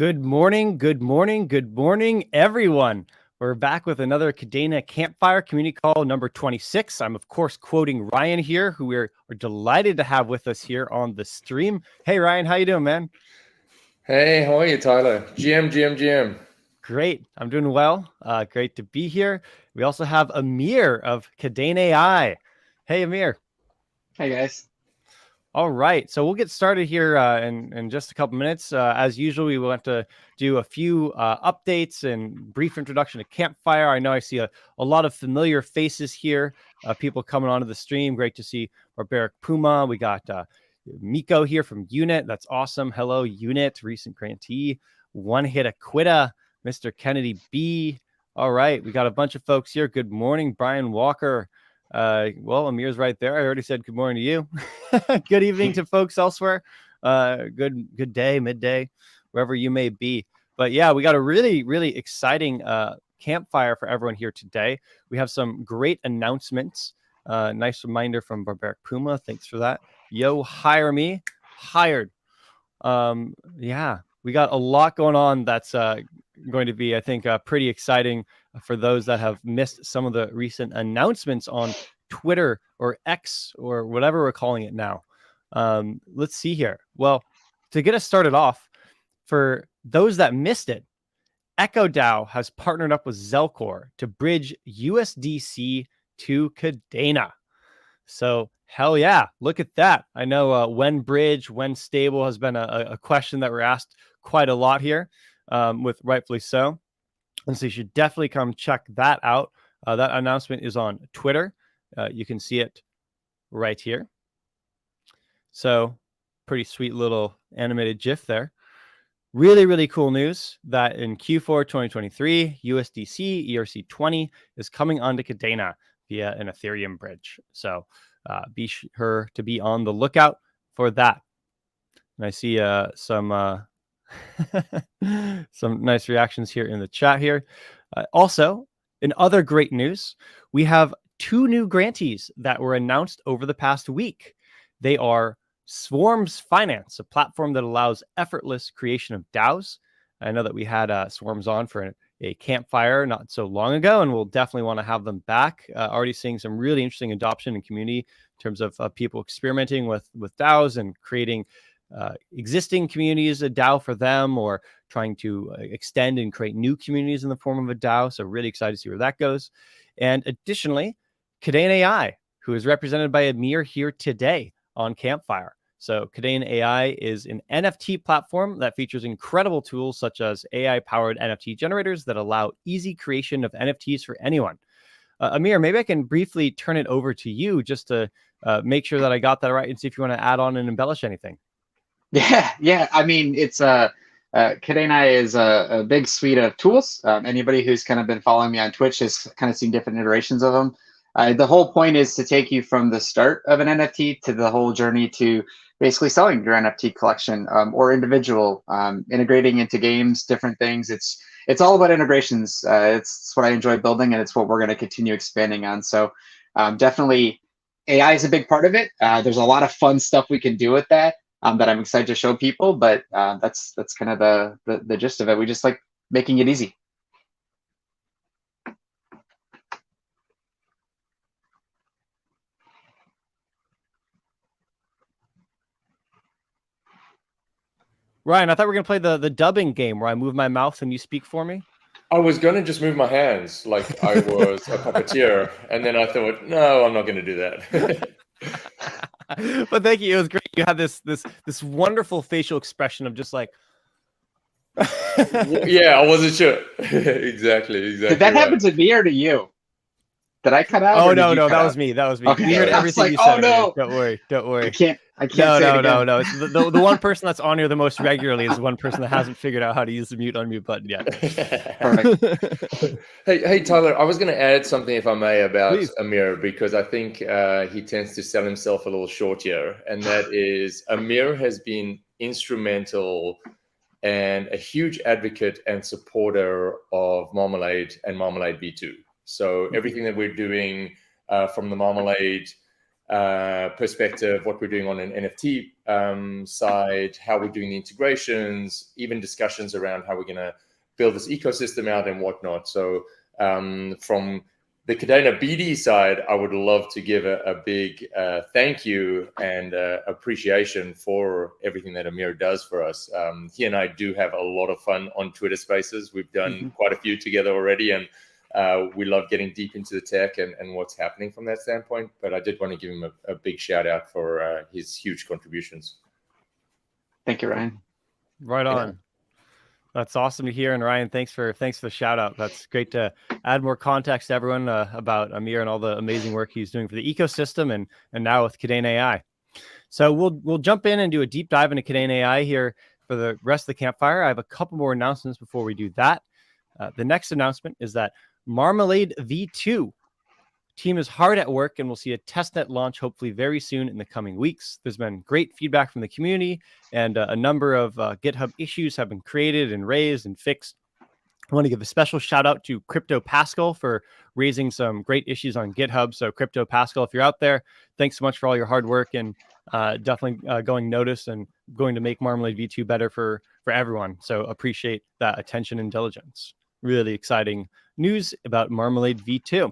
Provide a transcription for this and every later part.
Good morning, good morning, good morning, everyone. We're back with another Kadena Campfire community call number 26. I'm, of course, quoting Ryan here, who we're delighted to have with us here on the stream. Hey, Ryan, how you doing, man? Hey, how are you, Tyler? GM. Great. I'm doing well. Great to be here. We also have Amir of KadenAI. Hey, Amir. Hey, guys. All right, so we'll get started here in just a couple minutes. As usual, we want to do a few updates and brief introduction to Campfire. I know I see a lot of familiar faces here, people coming onto the stream. Great to see Barbaric Puma. We got Miko here from Unit. That's awesome. Hello, Unit, recent grantee. One Hit Aquita, Mr. Kennedy B. All right, we got a bunch of folks here. Good morning, Brian Walker. Well, Amir's right there. I already said good morning to you. Good evening to folks elsewhere. Good day, midday, wherever you may be. But yeah, we got a really exciting campfire for everyone here today. We have some great announcements. Nice reminder from Barbaric Puma. Thanks for that. Yo, hire me. Hired. Yeah, we got a lot going on that's going to be, I think, pretty exciting for those that have missed some of the recent announcements on Twitter or X or whatever we're calling it now. Let's see here. Well, to get us started off, for those that missed it, EchoDAO has partnered up with Zelcore to bridge USDC to Kadena. So hell yeah, look at that. I know when bridge, when stable has been a question that we're asked quite a lot here, with rightfully so. And so you should definitely come check that out. That announcement is on Twitter. You can see it right here. So pretty sweet little animated GIF there. Really cool news that in Q4 2023, USDC ERC20 is coming onto Kadena via an Ethereum bridge. So be sure to be on the lookout for that. And I see some nice reactions here in the chat here. Also, in other great news, we have two new grantees that were announced over the past week. They are Swarms Finance, a platform that allows effortless creation of DAOs. I know that we had Swarms on for a campfire not so long ago, and we'll definitely want to have them back. Already seeing some really interesting adoption in community in terms of people experimenting with DAOs and creating existing communities, a DAO for them, or trying to extend and create new communities in the form of a DAO. So really excited to see where that goes. And additionally, KadenAI, who is represented by Amir here today on Campfire. So KadenAI is an NFT platform that features incredible tools such as AI-powered NFT generators that allow easy creation of NFTs for anyone. Amir, maybe I can briefly turn it over to you just to make sure that I got that right and see if you want to add on and embellish anything. Yeah. I mean, it's KadenAI is a big suite of tools. Anybody who's kind of been following me on Twitch has kind of seen different iterations of them. The whole point is to take you from the start of an NFT to the whole journey to basically selling your NFT collection or individual, integrating into games, different things. It's all about integrations. It's what I enjoy building, and it's what we're going to continue expanding on. So definitely AI is a big part of it. There's a lot of fun stuff we can do with that. That I'm excited to show people, but that's kind of the gist of it. We just like making it easy. Ryan, I thought we were going to play the dubbing game where I move my mouth and you speak for me. I was going to just move my hands like I was a puppeteer, and then I thought, no, I'm not going to do that. But thank you. It was great. You had this wonderful facial expression of just like. Yeah, I wasn't sure. Exactly. Did that happen to me or to you? Did I cut out? Oh no, that was me. Okay. We heard everything you said. Oh no! Don't worry. I can't. No. It's the one person that's on here the most regularly is the one person that hasn't figured out how to use the mute unmute button yet. Perfect. Hey, Tyler, I was going to add something, if I may, about Please. Amir, because I think he tends to sell himself a little short here, and that is Amir has been instrumental and a huge advocate and supporter of Marmalade and Marmalade V2. So everything that we're doing from the Marmalade perspective, what we're doing on an NFT side, how we're doing the integrations, even discussions around how we're going to build this ecosystem out and whatnot. So from the Kadena BD side, I would love to give a big thank you and appreciation for everything that Amir does for us. He and I do have a lot of fun on Twitter Spaces. We've done quite a few together already, and we love getting deep into the tech and what's happening from that standpoint. But I did want to give him a big shout out for his huge contributions. Thank you, Ryan. Right on. Yeah. That's awesome to hear. And Ryan, thanks for the shout out. That's great to add more context to everyone about Amir and all the amazing work he's doing for the ecosystem and now with KadenAI. So we'll jump in and do a deep dive into KadenAI here for the rest of the campfire. I have a couple more announcements before we do that. The next announcement is that Marmalade V2 team is hard at work, and we'll see a testnet launch hopefully very soon in the coming weeks. There's been great feedback from the community, and a number of GitHub issues have been created and raised and fixed. I want to give a special shout out to Crypto Pascal for raising some great issues on GitHub. So Crypto Pascal, if you're out there, thanks so much for all your hard work and definitely going notice and going to make Marmalade V2 better for everyone. So appreciate that attention and diligence. Really exciting news about Marmalade V2.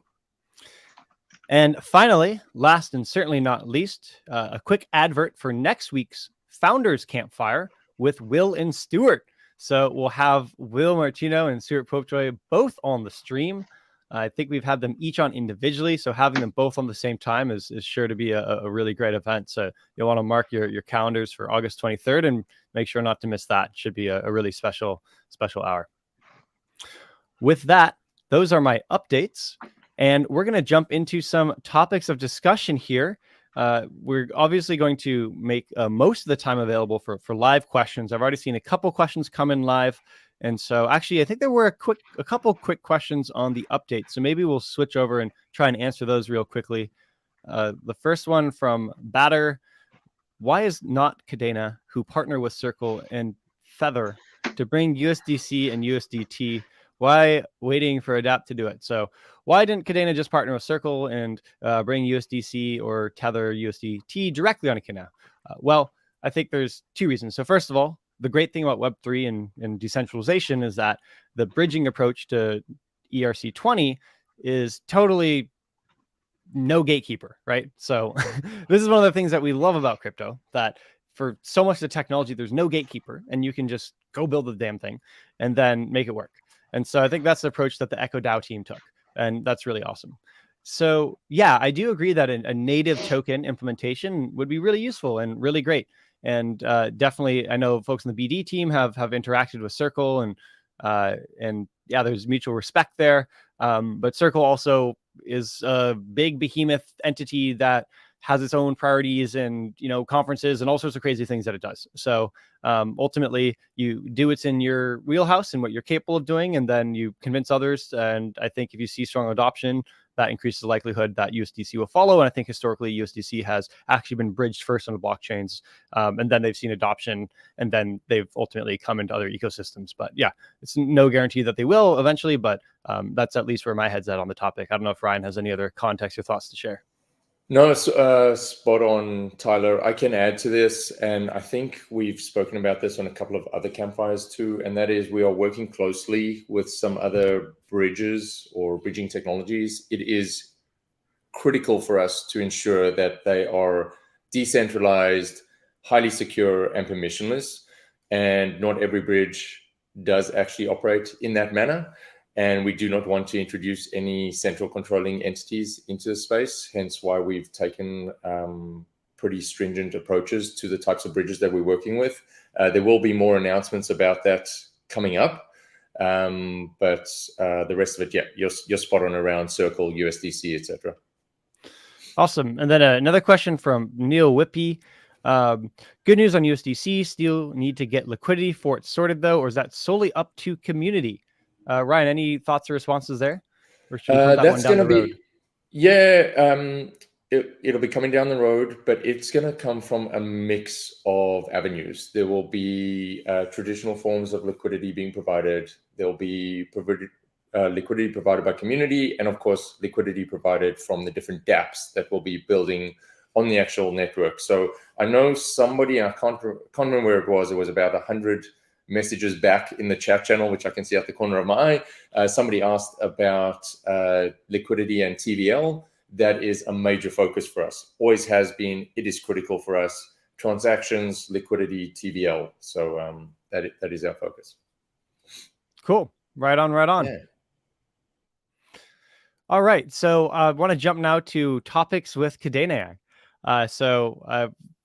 And finally, last and certainly not least, a quick advert for next week's Founders Campfire with Will and Stuart. So we'll have Will Martino and Stuart Popejoy both on the stream. I think we've had them each on individually, so having them both on the same time is sure to be a really great event. So you'll want to mark your calendars for August 23rd and make sure not to miss that. It should be a really special hour. With that, those are my updates. And we're going to jump into some topics of discussion here. We're obviously going to make most of the time available for live questions. I've already seen a couple questions come in live. And so actually, I think there were a couple quick questions on the update. So maybe we'll switch over and try and answer those real quickly. The first one from Batter. Why is not Kadena, who partner with Circle and Feather to bring USDC and USDT, why waiting for Adapt to do it? So why didn't Kadena just partner with Circle and bring USDC or Tether USDT directly on Kadena? Well, I think there's two reasons. So first of all, the great thing about Web3 and decentralization is that the bridging approach to ERC20 is totally no gatekeeper, right? So this is one of the things that we love about crypto, that for so much of the technology, there's no gatekeeper, and you can just go build the damn thing and then make it work. And so I think that's the approach that the Echo DAO team took, and that's really awesome. So yeah, I do agree that a native token implementation would be really useful and really great. And definitely, I know folks in the BD team have interacted with Circle, and yeah, there's mutual respect there. But Circle also is a big behemoth entity that has its own priorities and, conferences and all sorts of crazy things that it does. So ultimately, you do what's in your wheelhouse and what you're capable of doing, and then you convince others. And I think if you see strong adoption, that increases the likelihood that USDC will follow. And I think historically, USDC has actually been bridged first on the blockchains, and then they've seen adoption, and then they've ultimately come into other ecosystems. But yeah, it's no guarantee that they will eventually, but that's at least where my head's at on the topic. I don't know if Ryan has any other context or thoughts to share. No, spot on, Tyler. I can add to this, and I think we've spoken about this on a couple of other campfires too, and that is we are working closely with some other bridges or bridging technologies. It is critical for us to ensure that they are decentralized, highly secure, and permissionless, and not every bridge does actually operate in that manner. And we do not want to introduce any central controlling entities into the space, hence why we've taken pretty stringent approaches to the types of bridges that we're working with. There will be more announcements about that coming up, but the rest of it, yeah, you're spot on around Circle, USDC, etc. Awesome. And then another question from Neil Whippy. Good news on USDC. Still need to get liquidity for it sorted, though, or is that solely up to community? Ryan, any thoughts or responses there? Or should we put that one down the road? It'll be coming down the road, but it's going to come from a mix of avenues. There will be traditional forms of liquidity being provided. There'll be liquidity provided by community, and of course, liquidity provided from the different dApps that will be building on the actual network. So I know somebody, I can't remember where it was about 100 messages back in the chat channel, which I can see at the corner of my eye. Somebody asked about liquidity and TVL. That is a major focus for us. Always has been. It is critical for us. Transactions, liquidity, TVL. So that is our focus. Cool. Right on, right on. Yeah. All right. So I want to jump now to topics with KadenAI.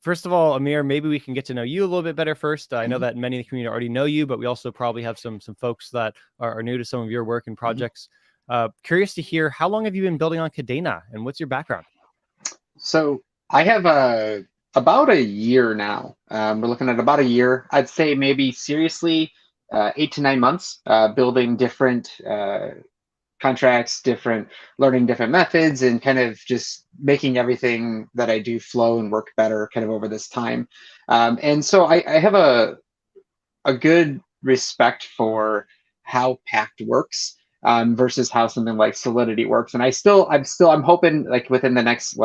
First of all, Amir, maybe we can get to know you a little bit better first. I know that many in the community already know you, but we also probably have some folks that are new to some of your work and projects. Curious to hear, how long have you been building on Kadena, and what's your background? So I have about a year now. We're looking at about a year. I'd say maybe seriously 8 to 9 months building different contracts, learning different methods, and kind of just making everything that I do flow and work better kind of over this time. And so I have a good respect for how Pact works versus how something like Solidity works. And I'm hoping like within the next,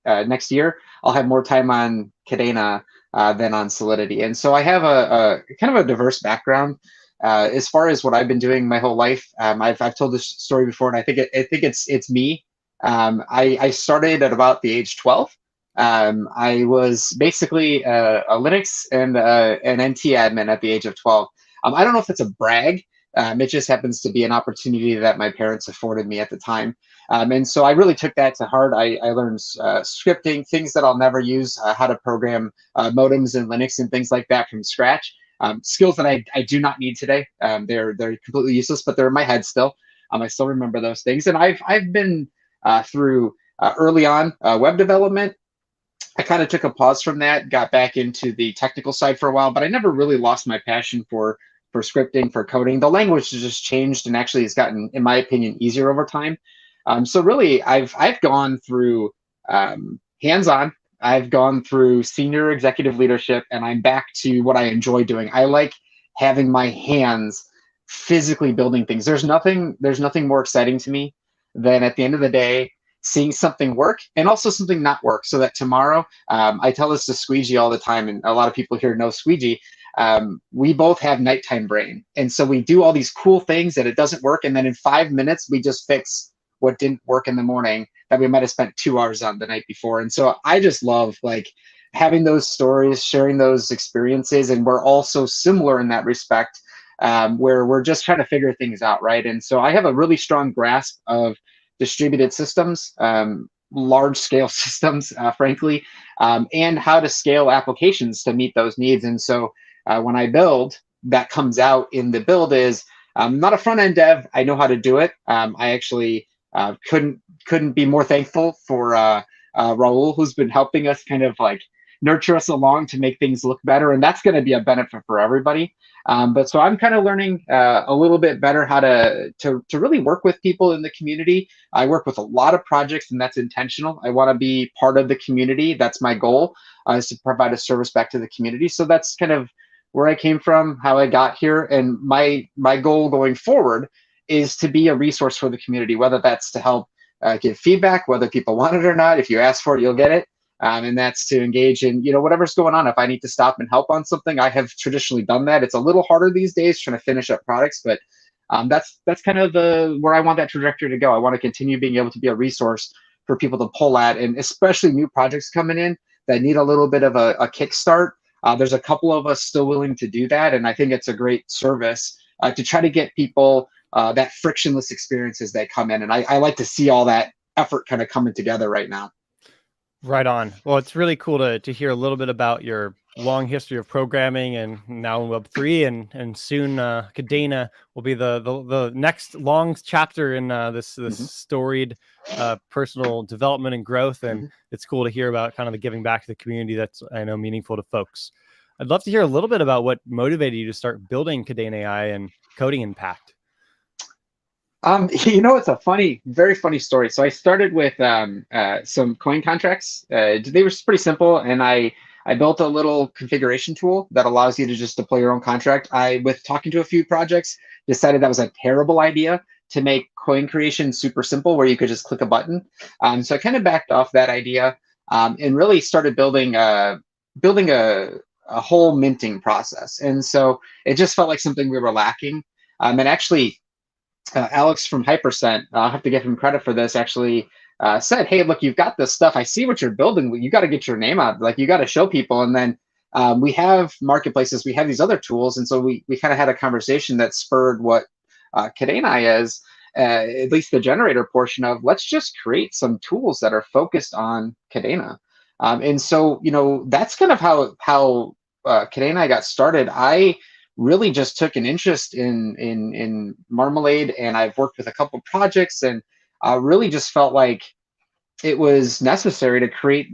next year, I'll have more time on Kadena than on Solidity. And so I have a kind of a diverse background. As far as what I've been doing my whole life, I've told this story before, and I think it's me. I started at about the age 12. I was basically a Linux and an NT admin at the age of 12. I don't know if it's a brag. It just happens to be an opportunity that my parents afforded me at the time. And so I really took that to heart. I learned scripting, things that I'll never use, how to program modems in Linux and things like that from scratch. Skills that I do not need today. They're completely useless, but they're in my head still. I still remember those things. And I've been through early on web development. I kind of took a pause from that, got back into the technical side for a while, but I never really lost my passion for scripting, for coding. The language has just changed and actually has gotten, in my opinion, easier over time. So really, I've gone through hands-on. I've gone through senior executive leadership, and I'm back to what I enjoy doing. I like having my hands physically building things. There's nothing more exciting to me than at the end of the day seeing something work and also something not work, so that tomorrow, I tell this to Squeegee all the time, and a lot of people here know Squeegee. We both have nighttime brain, and so we do all these cool things that it doesn't work, and then in 5 minutes we just fix what didn't work in the morning that we might have spent 2 hours on the night before. And so I just love like having those stories, sharing those experiences, and we're all so similar in that respect, where we're just trying to figure things out, right? And so I have a really strong grasp of distributed systems, large scale systems, frankly, and how to scale applications to meet those needs. And so when I build, that comes out in the build is, I'm not a front end dev. I know how to do it. I actually couldn't be more thankful for Raul, who's been helping us kind of like nurture us along to make things look better. And that's going to be a benefit for everybody. But so I'm kind of learning a little bit better how to really work with people in the community. I work with a lot of projects, and that's intentional. I want to be part of the community. That's my goal, is to provide a service back to the community. So that's kind of where I came from, how I got here. And my goal going forward is to be a resource for the community, whether that's to help give feedback, whether people want it or not. If you ask for it, you'll get it. And that's to engage in, whatever's going on. If I need to stop and help on something, I have traditionally done that. It's a little harder these days trying to finish up products, but that's kind of where I want that trajectory to go. I want to continue being able to be a resource for people to pull at, and especially new projects coming in that need a little bit of a kickstart. There's a couple of us still willing to do that, and I think it's a great service to try to get people that frictionless experience as they come in. And I like to see all that effort kind of coming together right now. Right on. Well, it's really cool to hear a little bit about your long history of programming, and now in Web3, and soon Kadena will be the next long chapter in this storied personal development and growth. And it's cool to hear about kind of the giving back to the community that's, I know, meaningful to folks. I'd love to hear a little bit about what motivated you to start building KadenAI and coding impact. It's a very funny story. So I started with some coin contracts. They were pretty simple, and I built a little configuration tool that allows you to just deploy your own contract. With talking to a few projects, decided that was a terrible idea to make coin creation super simple, where you could just click a button. So I kind of backed off that idea. and really started building a whole minting process. And so it just felt like something we were lacking. And actually, Alex from Hypercent, I'll have to give him credit for this, actually said, hey, look, you've got this stuff. I see what you're building. You got to get your name out. Like, you got to show people. And then we have marketplaces, we have these other tools. And so we kind of had a conversation that spurred what KadenAI is, at least the generator portion of, let's just create some tools that are focused on Kadena. And so, that's kind of how KadenAI got started. I really just took an interest in Marmalade, and I've worked with a couple projects, and really just felt like it was necessary to create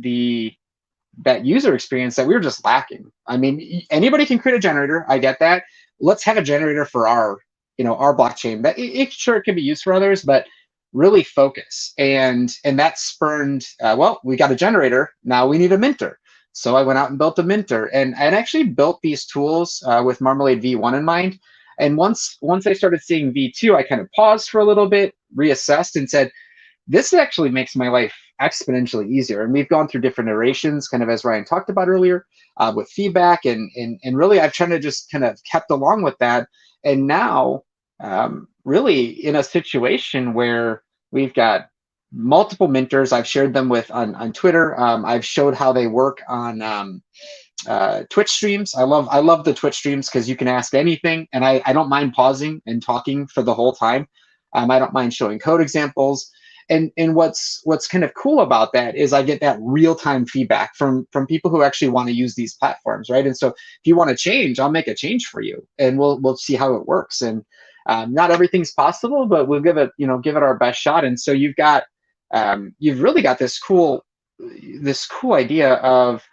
that user experience that we were just lacking. I mean, anybody can create a generator. I get that. Let's have a generator for our blockchain. That sure, it can be used for others, but really focus. And that spurned, well, we got a generator. Now we need a minter. So I went out and built a minter, and actually built these tools with Marmalade V1 in mind. And once I started seeing V2, I kind of paused for a little bit, reassessed, and said, this actually makes my life exponentially easier. And we've gone through different iterations, kind of as Ryan talked about earlier, with feedback, and really I've tried to just kind of kept along with that. And now, really in a situation where we've got multiple minters. I've shared them on Twitter. I've showed how they work on Twitch streams. I love the Twitch streams because you can ask anything, and I don't mind pausing and talking for the whole time. I don't mind showing code examples. And what's kind of cool about that is I get that real-time feedback from people who actually want to use these platforms, right? And so if you want to change, I'll make a change for you, and we'll see how it works. And not everything's possible, but we'll give it our best shot. And so you've really got this cool idea of,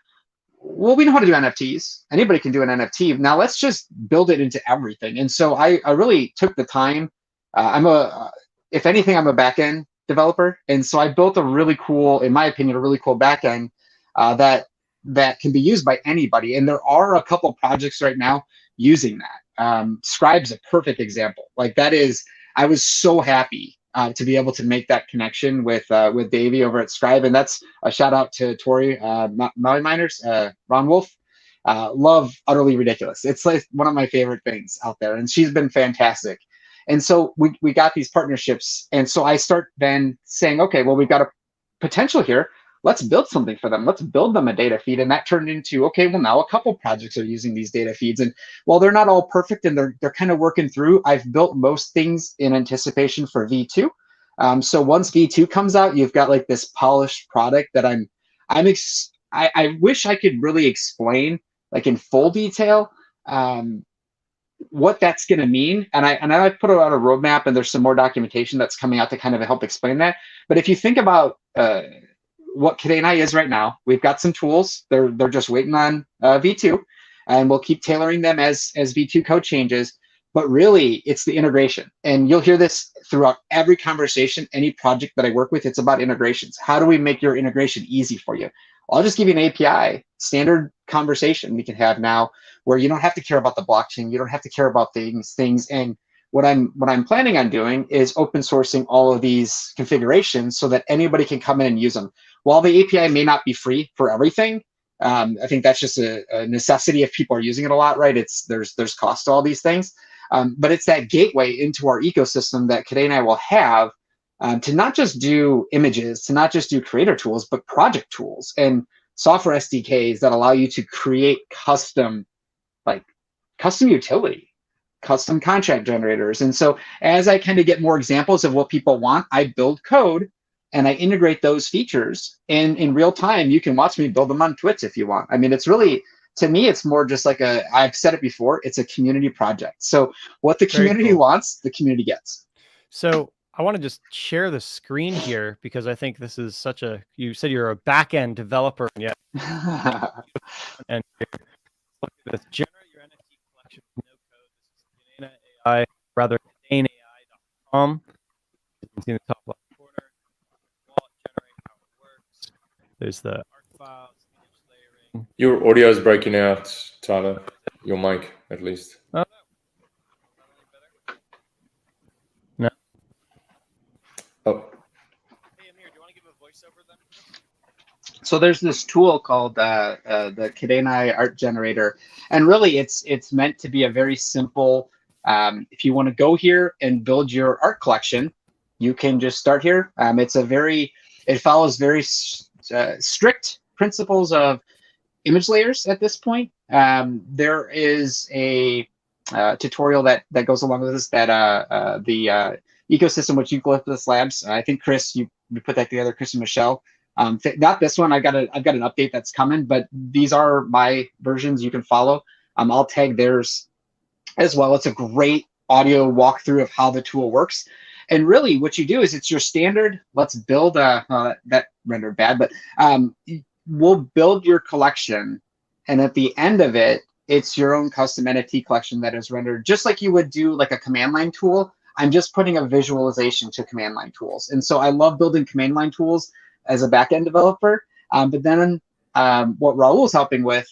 well, we know how to do NFTs. Anybody can do an NFT. Now let's just build it into everything. And so I really took the time. If anything, I'm a backend developer. And so I built a really cool, in my opinion, a really cool backend that can be used by anybody. And there are a couple projects right now using that. Scribe's a perfect example. Like, that is, I was so happy to be able to make that connection with Davey over at Scribe. And that's a shout out to Tori, Maui Miners, Ron Wolf. Love Utterly Ridiculous. It's like one of my favorite things out there, and she's been fantastic. And so we got these partnerships, and so I start then saying, okay, well, we've got a potential here. Let's build something for them. Let's build them a data feed. And that turned into, okay, well, now a couple projects are using these data feeds. And while they're not all perfect and they're kind of working through, I've built most things in anticipation for V2. So once V2 comes out, you've got like this polished product that I wish I could really explain, like in full detail, what that's going to mean. And I put out a roadmap, and there's some more documentation that's coming out to kind of help explain that. But if you think about what KadenAI is right now, we've got some tools. They're just waiting on V2, and we'll keep tailoring them as V2 code changes. But really, it's the integration. And you'll hear this throughout every conversation, any project that I work with, it's about integrations. How do we make your integration easy for you? I'll just give you an API, standard conversation we can have now, where you don't have to care about the blockchain. You don't have to care about things. And what I'm planning on doing is open sourcing all of these configurations so that anybody can come in and use them. While the API may not be free for everything, I think that's just a necessity if people are using it a lot, right? There's cost to all these things. But it's that gateway into our ecosystem that KadenAI will have to not just do images, to not just do creator tools, but project tools and software SDKs that allow you to create custom utility, custom contract generators. And so as I kind of get more examples of what people want, I build code and I integrate those features. And in real time, you can watch me build them on Twitch if you want. I mean, it's really, to me, it's more just like I've said it before, it's a community project. So what the community wants, the community gets. So I want to just share the screen here because I think this is you said you're a back-end developer. Yeah. And look at this. Generate your NFT collection with no code. This is KadenAI, rather KadenAI.com. You can see in the top left corner. Wallet generate, how it works. There's the art files, image layering. Your audio is breaking out, Tyler. Your mic, at least. Oh, no. Oh. Hey, Amir, do you want to give a voiceover then? So there's this tool called the KadenAI art generator, and really it's meant to be a very simple. If you want to go here and build your art collection, you can just start here. It follows very strict principles of image layers at this point. There is a tutorial that goes along with this, that the ecosystem, which Eucalyptus Labs, I think Chris, you put that together, Chris and Michelle. Not this one. I've got an update that's coming, but these are my versions you can follow. I'll tag theirs as well. It's a great audio walkthrough of how the tool works. And really what you do is it's your standard, let's build that rendered bad, but we'll build your collection. And at the end of it, it's your own custom NFT collection that is rendered just like you would do like a command line tool. I'm just putting a visualization to command line tools. And so I love building command line tools as a backend developer. But then what Raul's helping with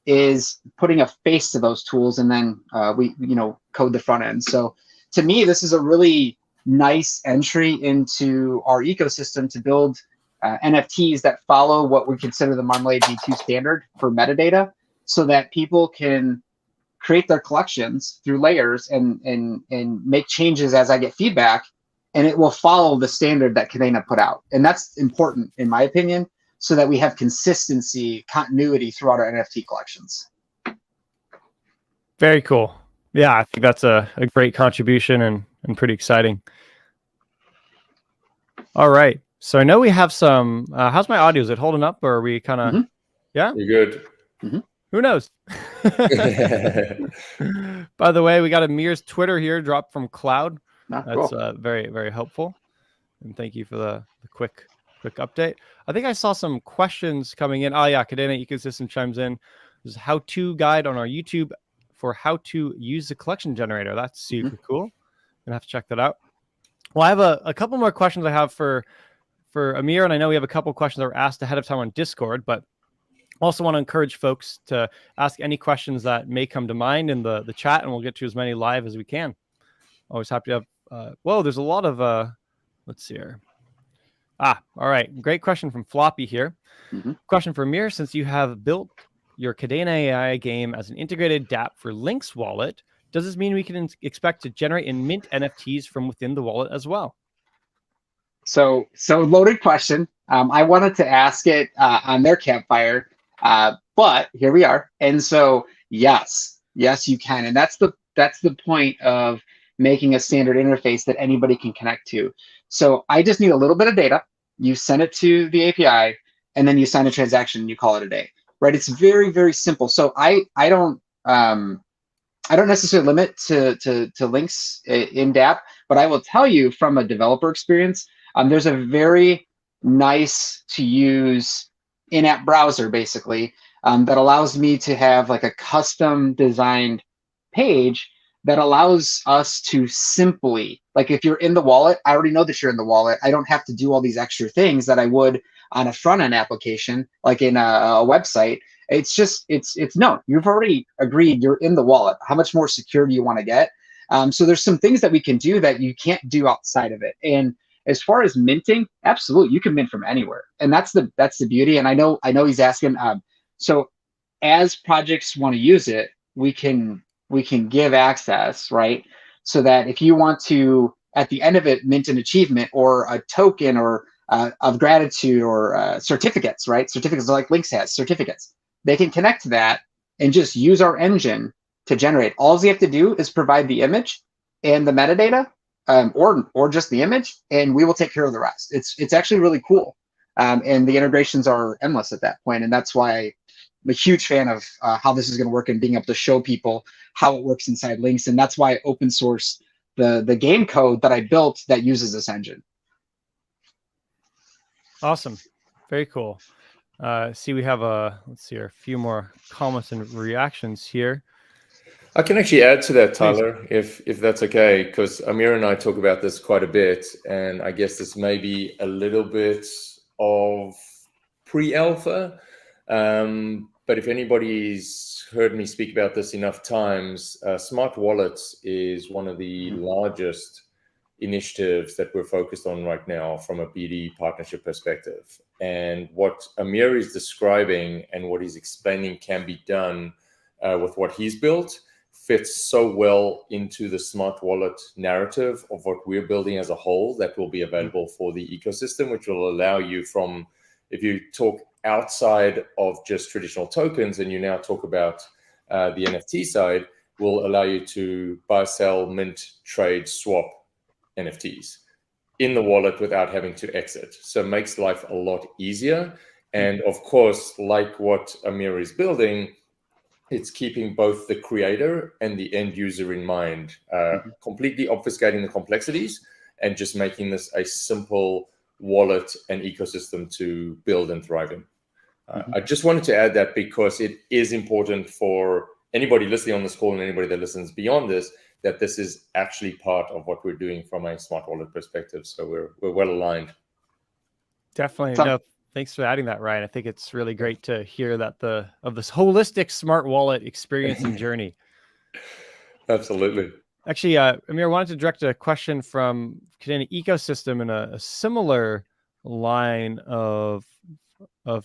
is putting a face to those tools, and then we code the front end. So to me, this is a really nice entry into our ecosystem to build NFTs that follow what we consider the Marmalade V2 standard for metadata, so that people can create their collections through layers and make changes as I get feedback, and it will follow the standard that Kadena put out. And that's important, in my opinion, so that we have consistency, continuity throughout our NFT collections. Very cool. Yeah, I think that's a great contribution and pretty exciting. All right. So I know we have some, how's my audio? Is it holding up, or are we kind of, yeah? You're good. Who knows? By the way, we got Amir's Twitter here dropped from Cloud. That's cool. Very, very helpful. And thank you for the quick update. I think I saw some questions coming in. Oh yeah, Kadena Ecosystem chimes in. There's a how-to guide on our YouTube for how to use the collection generator. That's super cool. I'm gonna have to check that out. Well, I have a couple more questions I have for Amir, and I know we have a couple questions that were asked ahead of time on Discord, but also want to encourage folks to ask any questions that may come to mind in the chat, and we'll get to as many live as we can. Always happy to have, whoa, there's a lot of, let's see here. All right. Great question from Floppy here. Question for Amir, since you have built your KadenAI game as an integrated dApp for Link's wallet, does this mean we can expect to generate and mint NFTs from within the wallet as well? So loaded question. I wanted to ask it on their Campfire, but here we are. And so yes, you can. And that's the point of making a standard interface that anybody can connect to. So I just need a little bit of data. You send it to the API, and then you sign a transaction and you call it a day, right? It's very, very simple. So I don't necessarily limit to links in dApp, but I will tell you from a developer experience, there's a very nice to use in-app browser basically that allows me to have like a custom designed page that allows us to simply, like if you're in the wallet, I already know that you're in the wallet. I don't have to do all these extra things that I would on a front-end application, like in a website. It's just, it's no, you've already agreed you're in the wallet. How much more secure do you want to get? So there's some things that we can do that you can't do outside of it. And as far as minting, absolutely, you can mint from anywhere. And that's the beauty. And I know he's asking, so as projects want to use it, we can give access, right? So that if you want to, at the end of it, mint an achievement or a token or of gratitude or certificates, right? Certificates like Links has certificates. They can connect to that and just use our engine to generate. All you have to do is provide the image and the metadata, or just the image, and we will take care of the rest. It's actually really cool. And the integrations are endless at that point. And that's why I'm a huge fan of how this is going to work and being able to show people how it works inside Links. And that's why I open source the game code that I built that uses this engine. Awesome. Very cool. See, we have let's see here, a few more comments and reactions here. I can actually add to that, Tyler, if that's okay, because Amir and I talk about this quite a bit, and I guess this may be a little bit of pre-alpha, but if anybody's heard me speak about this enough times, smart wallets is one of the largest initiatives that we're focused on right now from a BD partnership perspective. And what Amir is describing and what he's explaining can be done with what he's built fits so well into the smart wallet narrative of what we're building as a whole that will be available for the ecosystem, which will allow you from, if you talk outside of just traditional tokens and you now talk about the NFT side, will allow you to buy, sell, mint, trade, swap NFTs in the wallet without having to exit. So it makes life a lot easier. And of course, like what Amir is building, it's keeping both the creator and the end user in mind, completely obfuscating the complexities and just making this a simple wallet and ecosystem to build and thrive in. I just wanted to add that because it is important for anybody listening on this call and anybody that listens beyond this, that this is actually part of what we're doing from a smart wallet perspective. So we're well aligned. Definitely. No, thanks for adding that, Ryan. I think it's really great to hear that of this holistic smart wallet experience and journey. Absolutely. Actually, Amir, I wanted to direct a question from Kadena Ecosystem in a similar line of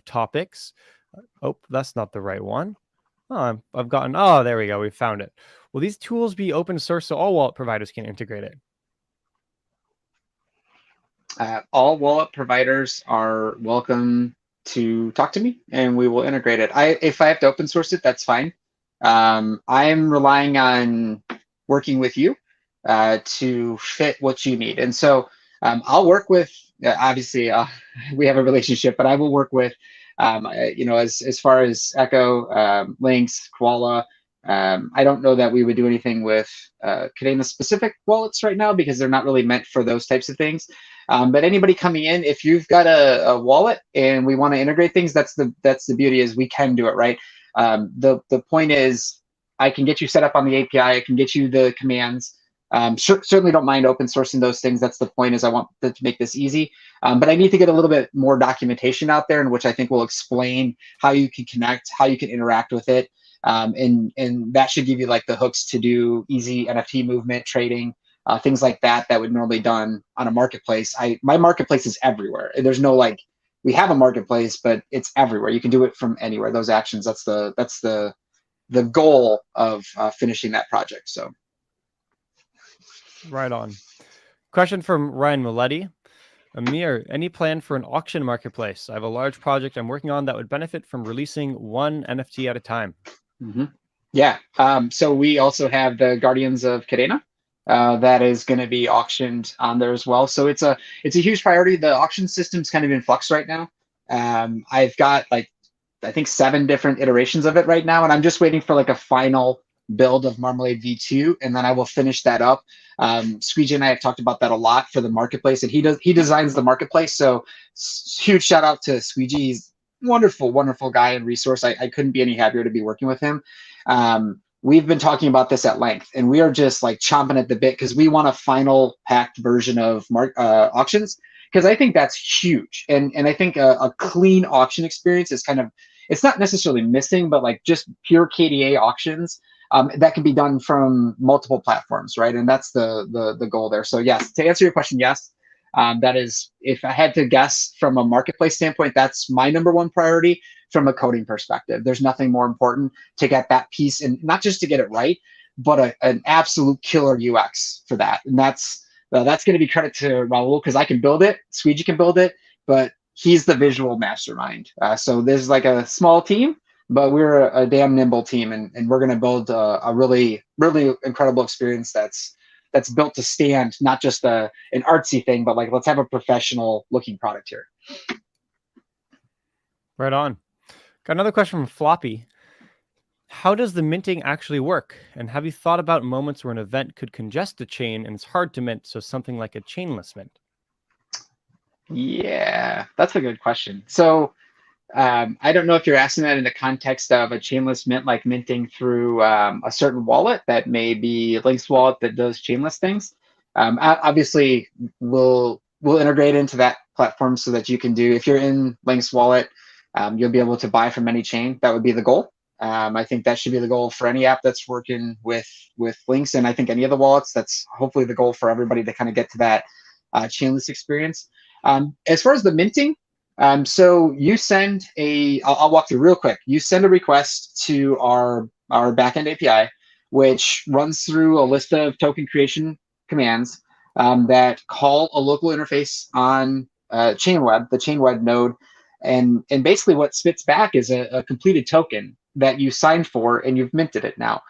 topics. Oh, that's not the right one. Oh, there we go. We found it. Will these tools be open source so all wallet providers can integrate it? All wallet providers are welcome to talk to me and we will integrate it. If I have to open source it, that's fine. I'm relying on working with you to fit what you need. And so I'll work with, obviously we have a relationship, but I will work with, as far as Echo, Lynx, Koala. I don't know that we would do anything with Kadena specific wallets right now because they're not really meant for those types of things. But anybody coming in, if you've got a wallet and we want to integrate things, that's the beauty is we can do it, right? The point is I can get you set up on the API. I can get you the commands. Certainly don't mind open sourcing those things. That's the point is I want to make this easy. But I need to get a little bit more documentation out there in which I think will explain how you can connect, how you can interact with it. And that should give you like the hooks to do easy NFT movement, trading, things like that would normally be done on a marketplace. My marketplace is everywhere. There's no we have a marketplace, but it's everywhere. You can do it from anywhere. Those actions, that's the goal of finishing that project. So. Right on. Question from Ryan Marmalade. Amir, any plan for an auction marketplace? I have a large project I'm working on that would benefit from releasing one NFT at a time. Yeah. So we also have the Guardians of Kadena that is going to be auctioned on there as well. So it's a huge priority. The auction system's kind of in flux right now. I've got I think 7 different iterations of it right now, and I'm just waiting for a final build of Marmalade V2, and then I will finish that up. Squeegee and I have talked about that a lot for the marketplace, and he designs the marketplace. So huge shout out to Squeegee. He's wonderful guy and resource. I couldn't be any happier to be working with him. We've been talking about this at length, and we are just chomping at the bit because we want a final packed version of auctions, because I think that's huge. And I think a clean auction experience is it's not necessarily missing, but just pure KDA auctions that can be done from multiple platforms, right? And that's the goal there. So yes, to answer your question, yes. That is, if I had to guess from a marketplace standpoint, that's my #1 priority. From a coding perspective, there's nothing more important to get that piece, and not just to get it right, but an absolute killer UX for that. And that's going to be credit to Raul, because I can build it, Squeegee can build it, but he's the visual mastermind. So there's a small team, but we're a damn nimble team, and we're going to build a really incredible experience that's built to stand, not just an artsy thing, but let's have a professional looking product here. Right on. Got another question from Floppy. How does the minting actually work? And have you thought about moments where an event could congest a chain and it's hard to mint, so something like a chainless mint? Yeah, that's a good question. So I don't know if you're asking that in the context of a chainless mint, like minting through a certain wallet that may be Link's wallet that does chainless things. Obviously, we'll integrate into that platform so that you can do, if you're in Link's wallet, you'll be able to buy from any chain. That would be the goal. I think that should be the goal for any app that's working with links, and I think any of the wallets. That's hopefully the goal for everybody to kind of get to that chainless experience. As far as the minting, so you send I'll walk through real quick. You send a request to our backend API, which runs through a list of token creation commands that call a local interface on ChainWeb, the ChainWeb node, and basically what spits back is a completed token that you signed for and you've minted it now.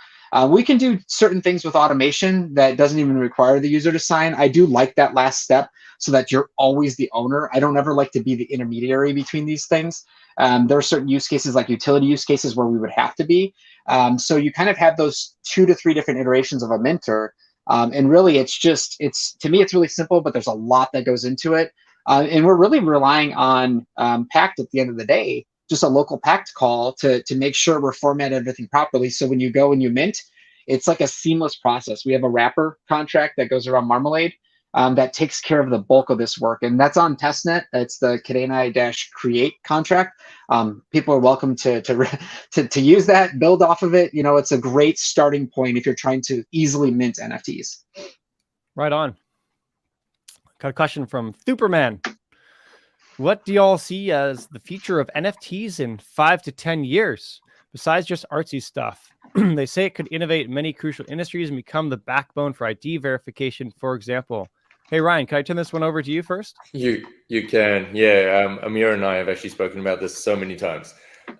We can do certain things with automation that doesn't even require the user to sign. I do like that last step so that you're always the owner. I don't ever like to be the intermediary between these things. There are certain use cases like utility use cases where we would have to be. So you kind of have those 2 to 3 different iterations of a minter. And really, to me, it's really simple, but there's a lot that goes into it. And we're really relying on Pact at the end of the day, just a local Pact call to make sure we're formatting everything properly. So when you go and you mint, it's like a seamless process. We have a wrapper contract that goes around Marmalade that takes care of the bulk of this work. And that's on testnet. It's the KadenAI-create contract. People are welcome to use that, build off of it. It's a great starting point if you're trying to easily mint NFTs. Right on. Got a question from Superman. What do y'all see as the future of NFTs in 5 to 10 years, besides just artsy stuff? They say it could innovate many crucial industries and become the backbone for ID verification, for example. Hey, Ryan, can I turn this one over to you first? You can. Yeah. Amir and I have actually spoken about this so many times.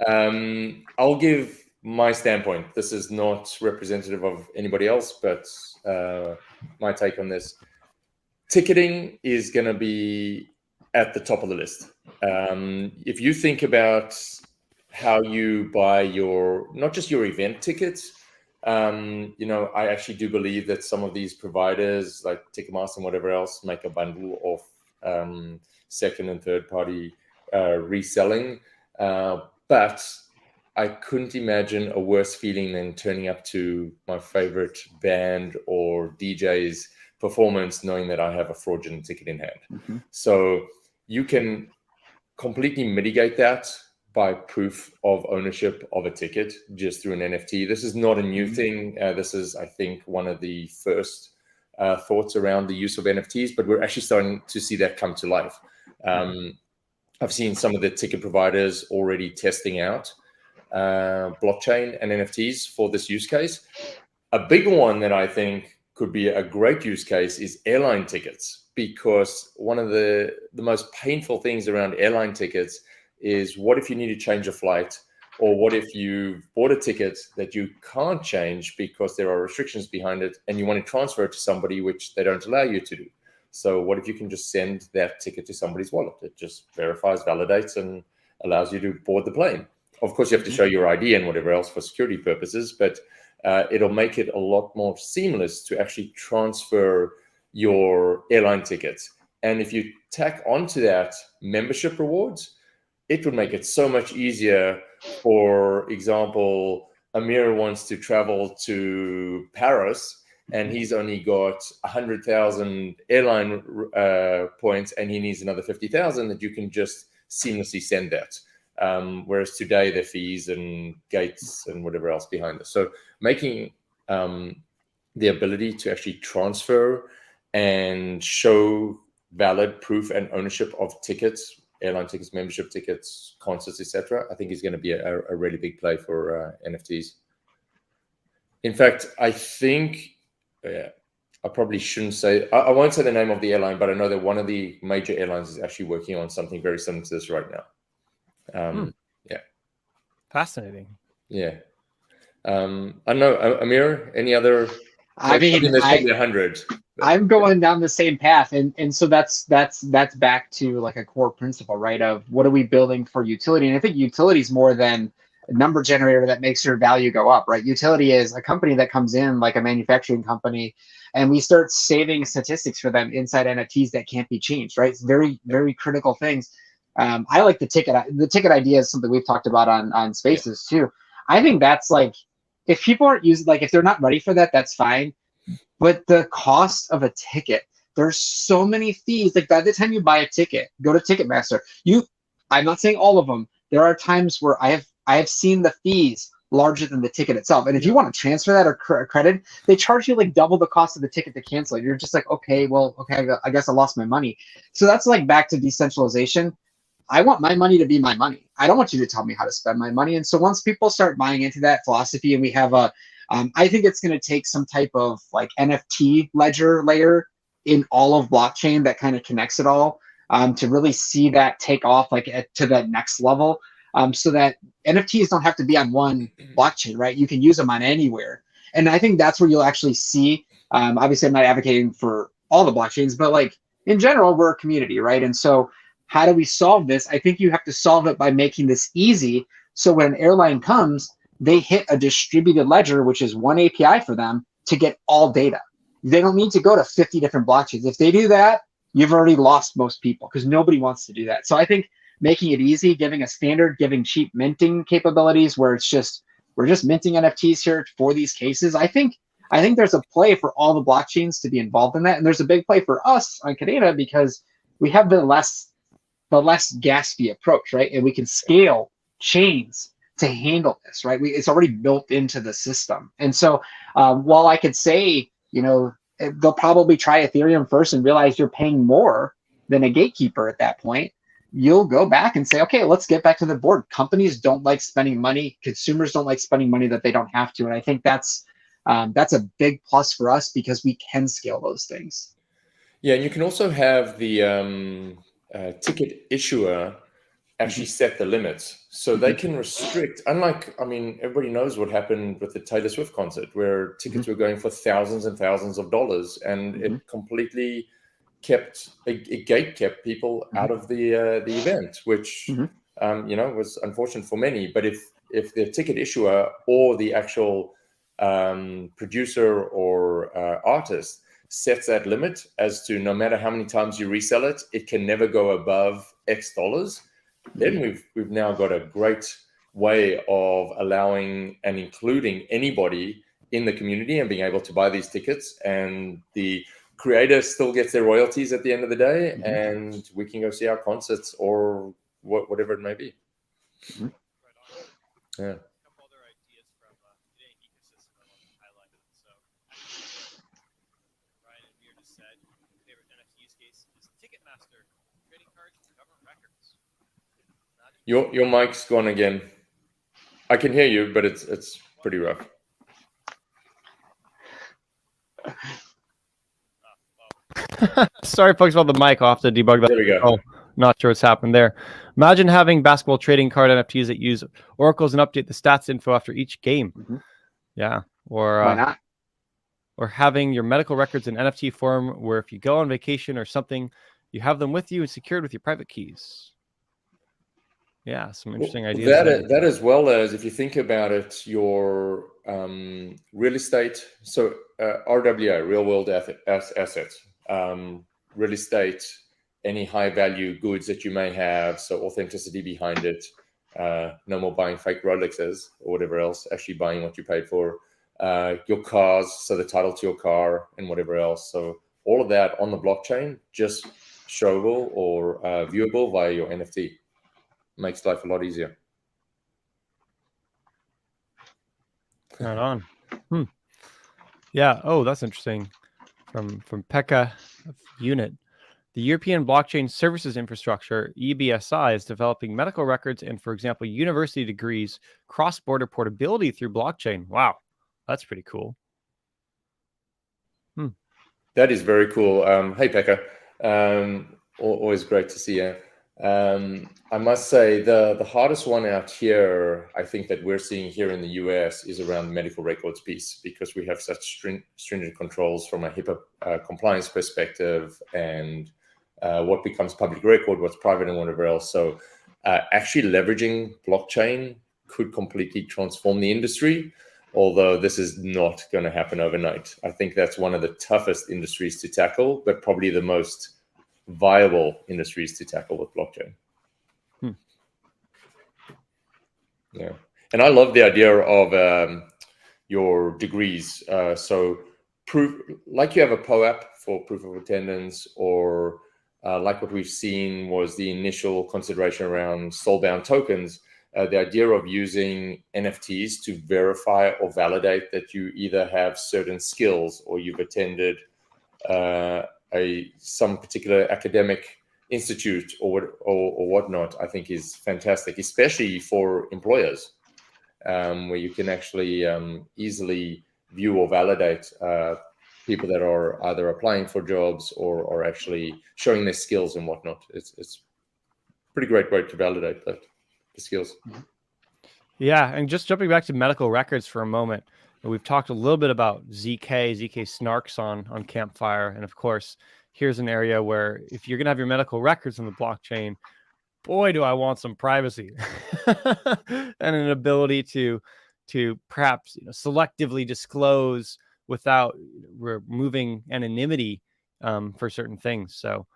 I'll give my standpoint. This is not representative of anybody else, but my take on this. Ticketing is going to be at the top of the list. If you think about how you buy not just your event tickets, I actually do believe that some of these providers like Ticketmaster and whatever else make a bundle of second and third party reselling. But I couldn't imagine a worse feeling than turning up to my favorite band or DJ's performance knowing that I have a fraudulent ticket in hand. Mm-hmm. So you can completely mitigate that by proof of ownership of a ticket just through an NFT. This is not a new thing. This is, I think, one of the first thoughts around the use of NFTs, but we're actually starting to see that come to life. I've seen some of the ticket providers already testing out blockchain and NFTs for this use case. A big one that I think could be a great use case is airline tickets, because one of the most painful things around airline tickets is what if you need to change a flight, or what if you bought a ticket that you can't change because there are restrictions behind it and you want to transfer it to somebody which they don't allow you to do. So what if you can just send that ticket to somebody's wallet? It just verifies, validates, and allows you to board the plane. Of course, you have to show your ID and whatever else for security purposes, but it'll make it a lot more seamless to actually transfer your airline tickets. And if you tack onto that membership rewards, it would make it so much easier. For example, Amir wants to travel to Paris and he's only got 100,000 airline points and he needs another 50,000, that you can just seamlessly send that. Whereas today, the fees and gates and whatever else behind this. So making the ability to actually transfer and show valid proof and ownership of tickets, airline tickets, membership tickets, concerts, etc., I think is going to be a really big play for NFTs. In fact, I think, I probably shouldn't say, I won't say the name of the airline, but I know that one of the major airlines is actually working on something very similar to this right now. Yeah. Fascinating. Yeah. I don't know, Amir, any other? I mean, there's probably 100. I'm going down the same path, and so that's back to like a core principle, right? Of what are we building for utility? And I think utility is more than a number generator that makes your value go up, right? Utility is a company that comes in like a manufacturing company, and we start saving statistics for them inside NFTs that can't be changed, right? It's very, very critical things. I like the ticket. The ticket idea is something we've talked about on Spaces too. I think that's like, if people aren't using, like if they're not ready for that, that's fine. But the cost of a ticket, there's so many fees. Like by the time you buy a ticket, go to Ticketmaster. I'm not saying all of them. There are times where I have seen the fees larger than the ticket itself. And if you want to transfer that or credit, they charge you like double the cost of the ticket to cancel it. You're just like, okay, I guess I lost my money. So that's like back to decentralization. I want my money to be my money. I don't want you to tell me how to spend my money. And so once people start buying into that philosophy, and we have I think it's going to take some type of like NFT ledger layer in all of blockchain that kind of connects it all to really see that take off like to that next level. So that NFTs don't have to be on one blockchain, right? You can use them on anywhere. And I think that's where you'll actually see, obviously I'm not advocating for all the blockchains, but like in general, we're a community, right? And so how do we solve this? I think you have to solve it by making this easy. So when an airline comes, they hit a distributed ledger, which is one API for them to get all data. They don't need to go to 50 different blockchains. If they do that, you've already lost most people because nobody wants to do that. So I think making it easy, giving a standard, giving cheap minting capabilities where it's just, we're just minting NFTs here for these cases. I think there's a play for all the blockchains to be involved in that. And there's a big play for us on Kadena because we have the less gas fee approach, right? And we can scale chains to handle this, right? It's already built into the system. And so while I could say, they'll probably try Ethereum first and realize you're paying more than a gatekeeper at that point, you'll go back and say, okay, let's get back to the board. Companies don't like spending money. Consumers don't like spending money that they don't have to. And I think that's a big plus for us because we can scale those things. Yeah, and you can also have the ticket issuer actually set the limits. So they can restrict, everybody knows what happened with the Taylor Swift concert where tickets were going for thousands and thousands of dollars, and it completely kept people out of the event, which was unfortunate for many. But if the ticket issuer or the actual producer or artist sets that limit as to no matter how many times you resell it, it can never go above X dollars, then we've now got a great way of allowing and including anybody in the community and being able to buy these tickets, and the creator still gets their royalties at the end of the day, and we can go see our concerts or whatever it may be. Yeah. Your mic's gone again. I can hear you, but it's pretty rough. Sorry, folks, about the mic. I'll have to debug that. There we go. Oh, not sure what's happened there. Imagine having basketball trading card NFTs that use oracles and update the stats info after each game. Yeah, or why not? Or having your medical records in NFT form, where if you go on vacation or something, you have them with you and secured with your private keys. Yeah, some interesting ideas. That as well as, if you think about it, your real estate, so RWA, real world assets, real estate, any high value goods that you may have, so authenticity behind it, no more buying fake Rolexes or whatever else, actually buying what you paid for, your cars, so the title to your car and whatever else. So all of that on the blockchain, just showable or viewable via your NFT. Makes life a lot easier. Right on. Yeah. Oh, that's interesting. From Pekka Unit. The European Blockchain Services Infrastructure, EBSI, is developing medical records and, for example, university degrees, cross-border portability through blockchain. Wow. That's pretty cool. That is very cool. Hey, Pekka. Always great to see you. I must say the hardest one out here, I think, that we're seeing here in the US is around the medical records piece, because we have such stringent controls from a HIPAA compliance perspective, and what becomes public record, what's private, and whatever else. So actually leveraging blockchain could completely transform the industry, although this is not going to happen overnight. I think that's one of the toughest industries to tackle, but probably the most viable industries to tackle with blockchain. Yeah, and I love the idea of your degrees. So proof, like you have a POAP for proof of attendance, or like what we've seen was the initial consideration around soulbound tokens. the idea of using NFTs to verify or validate that you either have certain skills or you've attended some particular academic institute or whatnot, I think is fantastic, especially for employers, where you can actually easily view or validate people that are either applying for jobs or actually showing their skills and whatnot. It's a pretty great way to validate the skills. Yeah, and just jumping back to medical records for a moment, we've talked a little bit about ZK snarks on Campfire, and of course, here's an area where if you're gonna have your medical records on the blockchain, boy, do I want some privacy and an ability to perhaps selectively disclose without removing anonymity for certain things. So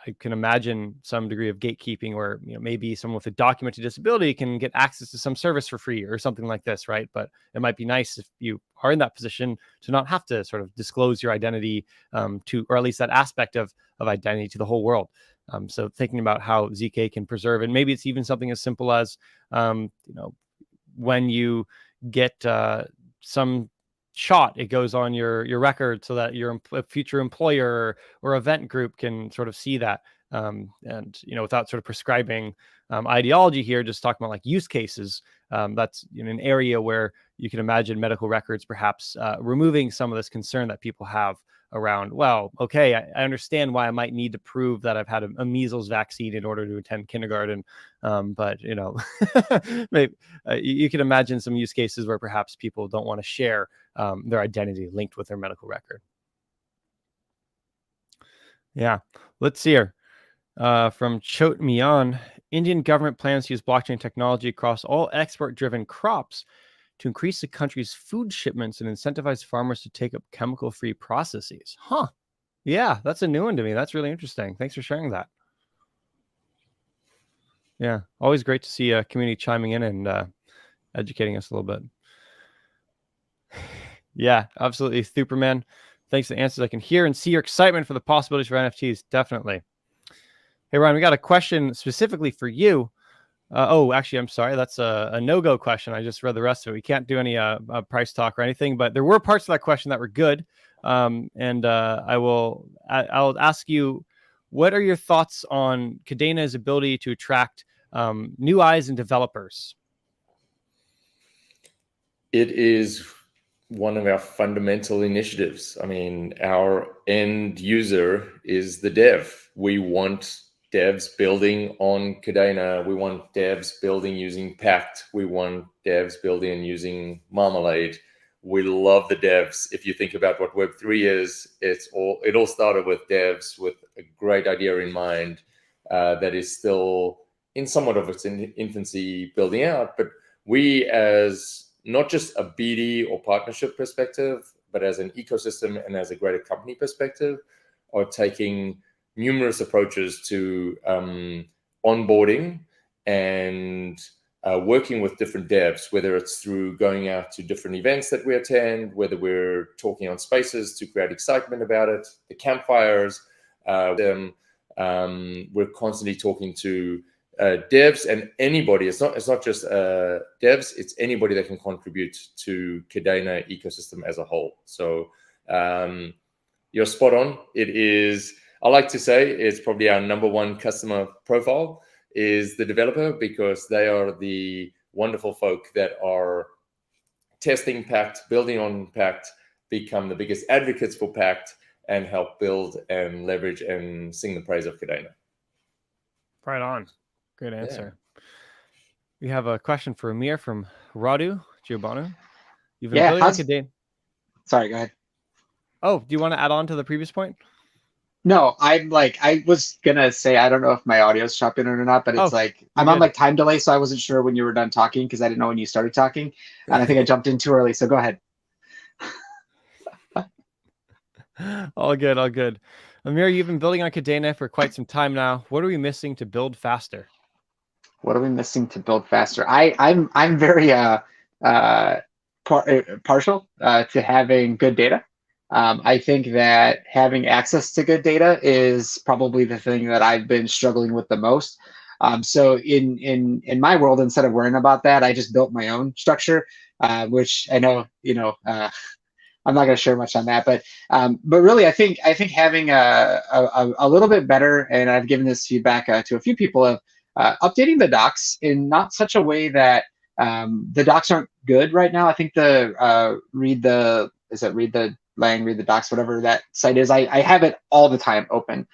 I can imagine some degree of gatekeeping where maybe someone with a documented disability can get access to some service for free or something like this, right? But it might be nice if you are in that position to not have to sort of disclose your identity to, or at least that aspect of identity to the whole world. So thinking about how ZK can preserve, and maybe it's even something as simple as when you get some shot, it goes on your record so that your future employer or event group can sort of see that, and without sort of prescribing ideology here, just talking about like use cases. That's an area where you can imagine medical records perhaps removing some of this concern that people have around, well, okay, I understand why I might need to prove that I've had a measles vaccine in order to attend kindergarten. But maybe you can imagine some use cases where perhaps people don't want to share their identity linked with their medical record. Yeah, let's see here. From Chot Mian, Indian government plans to use blockchain technology across all export-driven crops to increase the country's food shipments and incentivize farmers to take up chemical-free processes. Huh. Yeah, that's a new one to me. That's really interesting. Thanks for sharing that. Yeah, always great to see a community chiming in and educating us a little bit. Yeah, absolutely. Superman, thanks for the answers. I can hear and see your excitement for the possibilities for NFTs. Definitely. Hey, Ryan, we got a question specifically for you. Oh, actually, I'm sorry. That's a no-go question. I just read the rest of it. We can't do any price talk or anything, but there were parts of that question that were good. I'll ask you, what are your thoughts on Kadena's ability to attract new eyes and developers? It is one of our fundamental initiatives. I mean, our end user is the dev. We want devs building on Kadena. We want devs building using Pact. We want devs building and using Marmalade. We love the devs. If you think about what Web3 is, it all started with devs with a great idea in mind that is still in somewhat of its infancy building out. But we, as not just a BD or partnership perspective, but as an ecosystem and as a greater company perspective, are taking numerous approaches to onboarding and working with different devs, whether it's through going out to different events that we attend, whether we're talking on spaces to create excitement about it, the campfires, we're constantly talking to devs and anybody. It's not just devs, it's anybody that can contribute to Kadena ecosystem as a whole. So you're spot on. It is, I like to say, it's probably our number one customer profile is the developer, because they are the wonderful folk that are testing Pact, building on Pact, become the biggest advocates for Pact, and help build and leverage and sing the praise of Kadena. Right on. Good answer. Yeah. We have a question for Amir from Radu Giovanni. You've been building on Kadena. Sorry, go ahead. Oh, do you want to add on to the previous point? No, I was gonna say, I don't know if my audio's chopping in or not, but it's I'm on time delay, so I wasn't sure when you were done talking because I didn't know when you started talking, and I think I jumped in too early. So go ahead. All good, all good. Amir, you've been building on Kadena for quite some time now. What are we missing to build faster? What are we missing to build faster? I'm very partial to having good data. I think that having access to good data is probably the thing that I've been struggling with the most. So in my world, instead of worrying about that, I just built my own structure, which I know, I'm not going to share much on that, but really, I think having a little bit better, and I've given this feedback to a few people, of updating the docs in not such a way that the docs aren't good right now. I think the read the docs, whatever that site is. I have it all the time open.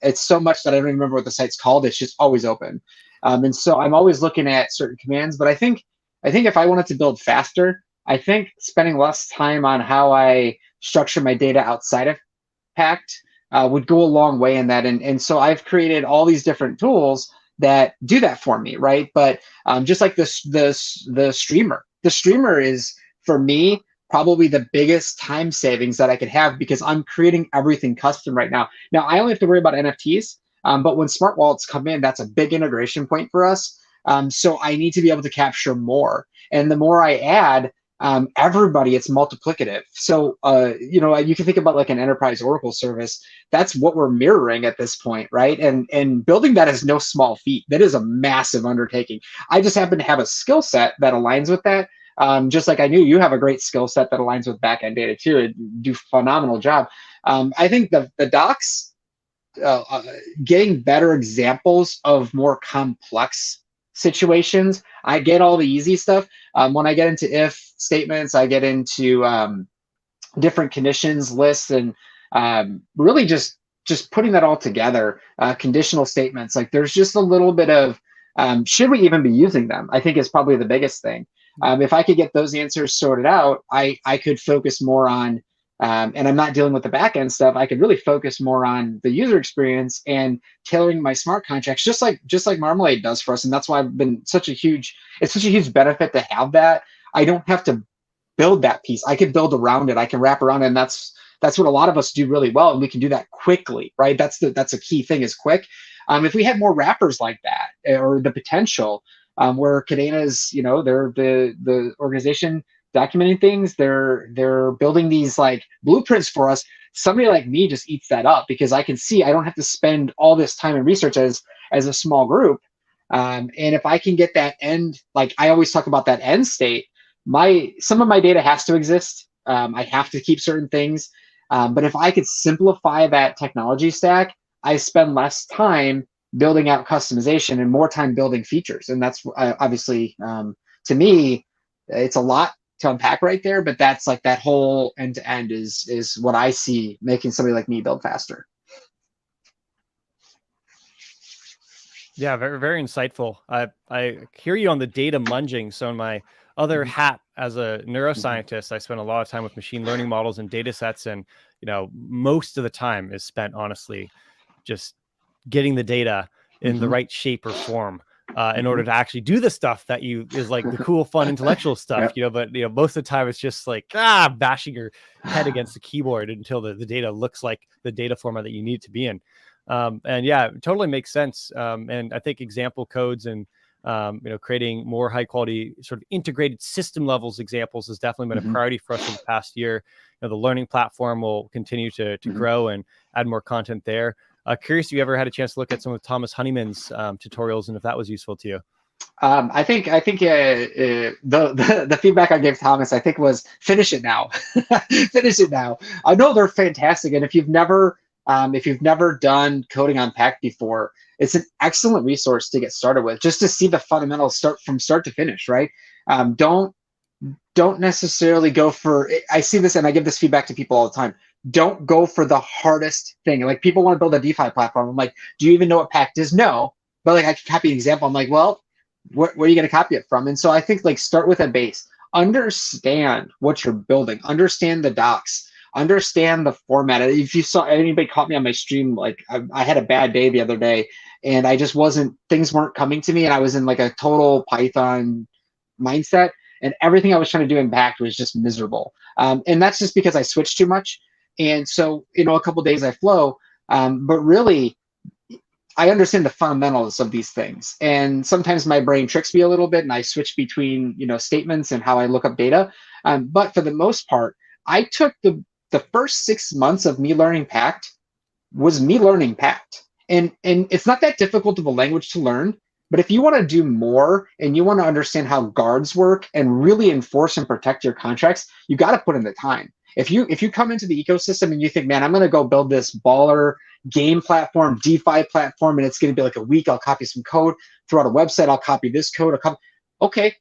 It's so much that I don't even remember what the site's called. It's just always open, and so I'm always looking at certain commands. But I think if I wanted to build faster, I think spending less time on how I structure my data outside of Pact would go a long way in that. And so I've created all these different tools that do that for me, right? But just like the streamer is, for me, probably the biggest time savings that I could have, because I'm creating everything custom right now. Now, I only have to worry about NFTs, but when smart wallets come in, that's a big integration point for us. So I need to be able to capture more. And the more I add, everybody, it's multiplicative. So, you can think about like an enterprise Oracle service. That's what we're mirroring at this point, right? And building that is no small feat. That is a massive undertaking. I just happen to have a skill set that aligns with that. Just like I knew you have a great skill set that aligns with backend data too. You do a phenomenal job. I think the docs, getting better examples of more complex situations. I get all the easy stuff. When I get into if statements, I get into different conditions lists, and really just putting that all together. Conditional statements, like there's just a little bit of should we even be using them, I think, is probably the biggest thing. If I could get those answers sorted out, I could focus more on, and I'm not dealing with the back end stuff. I could really focus more on the user experience and tailoring my smart contracts, just like Marmalade does for us. And that's why I've been it's such a huge benefit to have that. I don't have to build that piece. I can build around it. I can wrap around it. And that's what a lot of us do really well. And we can do that quickly, right? That's a key thing, is quick. If we had more wrappers like that, or the potential, where Kadena is, they're the organization documenting things, they're building these like blueprints for us. Somebody like me just eats that up, because I can see I don't have to spend all this time and research as a small group. And if I can get that end, like I always talk about that end state, some of my data has to exist. I have to keep certain things. But if I could simplify that technology stack, I spend less time building out customization and more time building features. And that's obviously, to me, it's a lot to unpack right there, but that's like that whole end to end is what I see making somebody like me build faster. Yeah, very, very insightful. I hear you on the data munging. So in my other hat as a neuroscientist, I spend a lot of time with machine learning models and data sets, and most of the time is spent honestly just getting the data in the right shape or form in order to actually do the stuff that is like the cool, fun, intellectual stuff. Yep. But most of the time it's just like bashing your head against the keyboard until the data looks like the data format that you need it to be in. And yeah, it totally makes sense. And I think example codes and creating more high quality sort of integrated system levels examples has definitely been a priority for us in the past year. The learning platform will continue to grow and add more content there. Curious if you ever had a chance to look at some of Thomas Honeyman's tutorials and if that was useful to you. I think the feedback I gave Thomas, I think, was finish it now. Finish it now. I know they're fantastic, and if you've never done coding on Pact before, it's an excellent resource to get started with, just to see the fundamentals from start to finish, right? Don't necessarily go for, I see this and I give this feedback to people all the time. Don't go for the hardest thing. Like, people want to build a DeFi platform. I'm like, do you even know what Pact is? No. But like, I can copy an example. I'm like, well, where are you going to copy it from? And so I think, like, start with a base. Understand what you're building. Understand the docs. Understand the format. If you saw anybody caught me on my stream, like I had a bad day the other day, and I just things weren't coming to me, and I was in like a total Python mindset, and everything I was trying to do in Pact was just miserable. And that's just because I switched too much. And so, a couple of days I flow, but really, I understand the fundamentals of these things. And sometimes my brain tricks me a little bit, and I switch between, statements and how I look up data. But for the most part, I took the first 6 months of me learning Pact was me learning Pact. And it's not that difficult of a language to learn. But if you want to do more and you want to understand how guards work and really enforce and protect your contracts, you got to put in the time. If you come into the ecosystem and you think, man, I'm going to go build this baller game platform, DeFi platform, and it's going to be like a week, I'll copy some code, throw out a website, I'll copy this code, okay,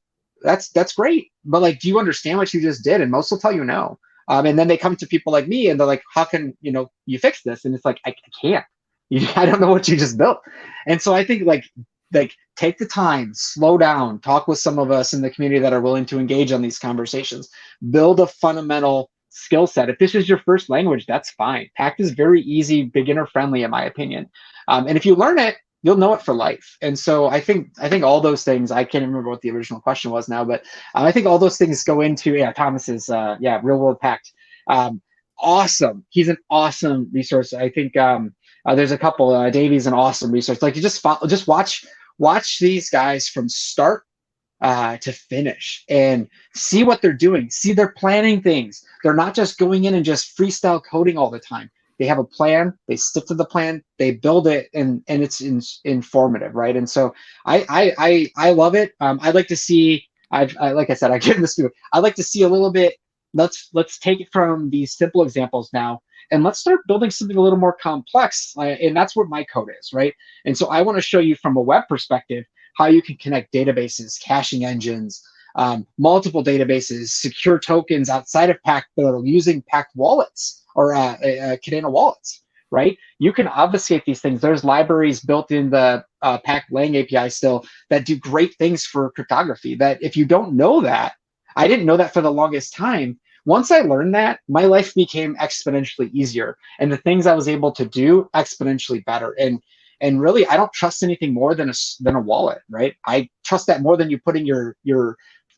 that's great. But like, do you understand what you just did? And most will tell you no. And then they come to people like me and they're like, how can you fix this? And it's like, I can't. I don't know what you just built. And so I think like take the time, slow down, talk with some of us in the community that are willing to engage on these conversations, build a fundamental skill set. If this is your first language, that's fine. Pact is very easy, beginner friendly, in my opinion. And if you learn it, you'll know it for life. And so I think all those things, I can't remember what the original question was now, but I think all those things go into, Thomas's, real world Pact. Awesome. He's an awesome resource. I think there's a couple, Davey's an awesome resource. Like, you just watch these guys from start to finish and see what they're doing. See, they're planning things. They're not just going in and just freestyle coding all the time. They have a plan, they stick to the plan, they build it, and it's informative, right? And so I love it. I'd like to see, like I said, I give this to, I'd like to see a little bit, let's take it from these simple examples now, and let's start building something a little more complex. And that's what my code is, right? And so I want to show you from a web perspective how you can connect databases, caching engines, multiple databases, secure tokens outside of Pact that are using Pact wallets or Kadena wallets, right? You can obfuscate these things. There's libraries built in the Pact Lang API still that do great things for cryptography, that if you don't know that, I didn't know that for the longest time. Once I learned that, my life became exponentially easier, and the things I was able to do exponentially better. And really, I don't trust anything more than a wallet, right? I trust that more than you putting your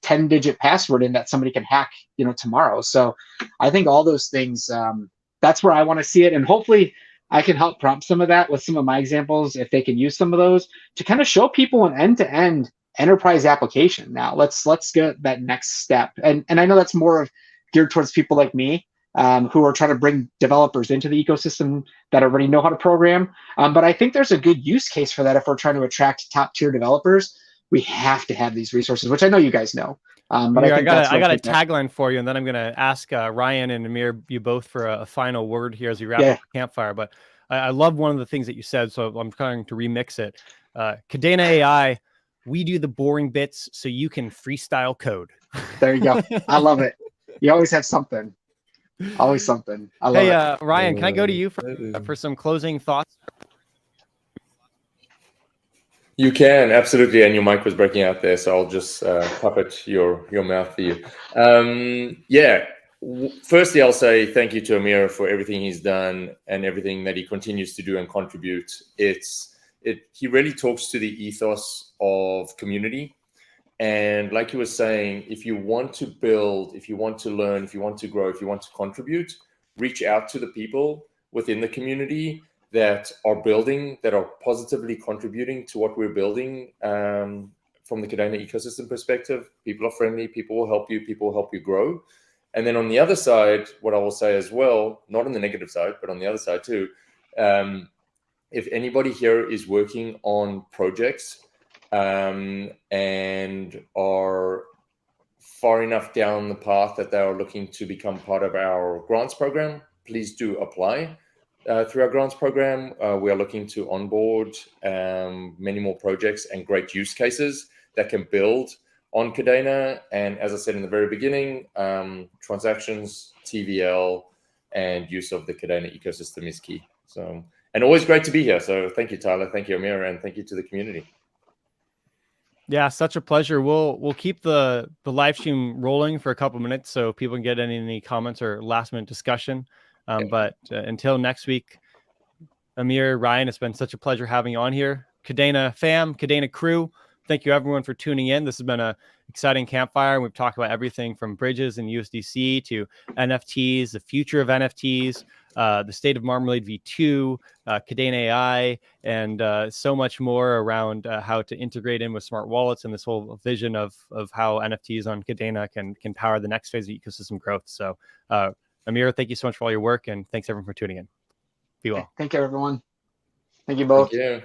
10-digit password in that somebody can hack, tomorrow. So I think all those things, that's where I want to see it. And hopefully I can help prompt some of that with some of my examples, if they can use some of those to kind of show people an end-to-end enterprise application. Now let's get that next step. And I know that's more of geared towards people like me, who are trying to bring developers into the ecosystem that already know how to program. But I think there's a good use case for that. If we're trying to attract top tier developers, we have to have these resources, which I know you guys know. But Amir, I got a tagline for you, and then I'm going to ask Ryan and Amir, you both, for a final word here as we wrap up Campfire. But I love one of the things that you said, so I'm trying to remix it. KadenAI, we do the boring bits so you can freestyle code. There you go. I love it. You always have something. Always something. I love it. Ryan, can I go to you for some closing thoughts? You can, absolutely. And your mic was breaking out there, so I'll just puppet your mouth for you. Firstly, I'll say thank you to Amir for everything he's done and everything that he continues to do and contribute. He really talks to the ethos of community. And like you were saying, if you want to build, if you want to learn, if you want to grow, if you want to contribute, reach out to the people within the community that are building, that are positively contributing to what we're building. From the Kadena ecosystem perspective, people are friendly, people will help you grow. And then on the other side, what I will say as well, not on the negative side, but on the other side too, if anybody here is working on projects and are far enough down the path that they are looking to become part of our grants program, please do apply through our grants program. We are looking to onboard many more projects and great use cases that can build on Kadena. And as I said in the very beginning, transactions, TVL, and use of the Kadena ecosystem is key. So, and always great to be here. So thank you, Tyler. Thank you, Amir. And thank you to the community. Yeah, such a pleasure. We'll keep the live stream rolling for a couple minutes so people can get any comments or last minute discussion. But until next week, Amir, Ryan, it's been such a pleasure having you on here. Kadena fam, Kadena crew, thank you everyone for tuning in. This has been an exciting campfire. We've talked about everything from bridges and USDC to NFTs, the future of NFTs, the state of Marmalade v2, KadenAI, and so much more around how to integrate in with smart wallets and this whole vision of how NFTs on Kadena can power the next phase of ecosystem growth. So Amir, thank you so much for all your work, and thanks everyone for tuning in. Be well. Thank you, everyone. Thank you both. Thank you.